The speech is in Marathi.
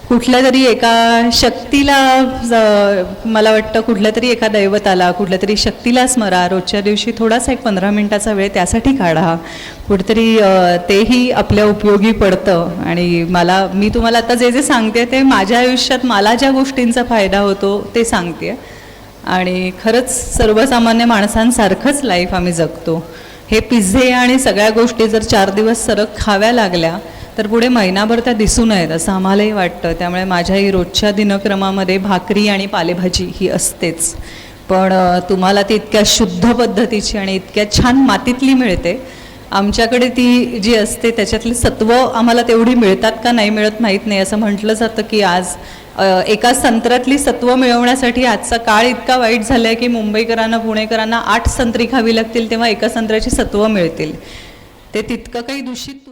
कुठल्या तरी एका शक्तीला मला वाटतं कुठल्या तरी एका दैवताला कुठल्या तरी शक्तीला स्मरा, रोजच्या दिवशी थोडासा एक 15 मिनिटाचा वेळ त्यासाठी काढा. कुठेतरी तेही आपल्या उपयोगी पडतं. आणि मी तुम्हाला आता जे जे सांगते ते माझ्या आयुष्यात मला ज्या गोष्टींचा फायदा होतो ते सांगते. आणि खरंच सर्वसामान्य माणसांसारखंच लाईफ आम्ही जगतो. हे पिझ्झे आणि सगळ्या गोष्टी जर 4 दिवस सरक खाव्या लागल्या तर पुढे महिनाभर त्या दिसू नयेत असं आम्हालाही वाटतं. त्यामुळे माझ्याही रोजच्या दिनक्रमामध्ये भाकरी आणि पालेभाजी ही असतेच. पण तुम्हाला ती इतक्या शुद्ध पद्धतीची आणि इतक्या छान मातीतली मिळते. आमच्याकडे ती जी असते त्याच्यातली सत्व आम्हाला तेवढी मिळतात का नाही मिळत माहीत नाही. असं म्हटलं जातं की आज एका संत्र्यातली सत्व मिळवण्यासाठी आजचा काळ इतका वाईट झाला आहे की मुंबईकरांना पुणेकरांना 8 संत्री खावी लागतील तेव्हा एका संत्र्याची सत्व मिळतील. ते तितकं काही दूषित